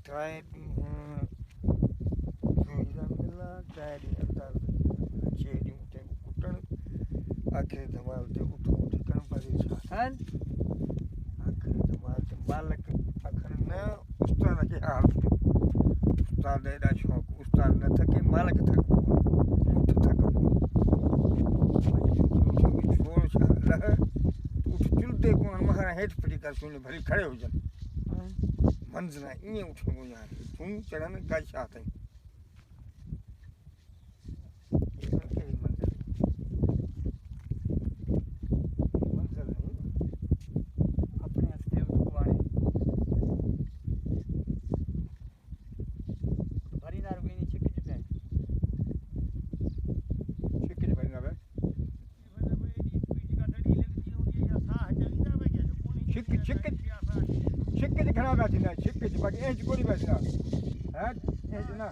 try मिला diary अंदर cherry उठे उठण आखिर धमाल ते उठ कण परेशान आखिर धमाल ते मालिक आखिर न उस्ताद के हाल उस्ताद एॾा शौक़ उस्ताद न थके मालिक थक उठ थक छोड़ छा लह उठ चुलदे कोन महारा हेठ पटी कर सुने भली खड़े हो जन मंज़िल ईअं उठणो यार तूं चढ़न गा छा अथई छिक खड़ा बैठना छिक बाकी इंच कोई बैठना है इंच ना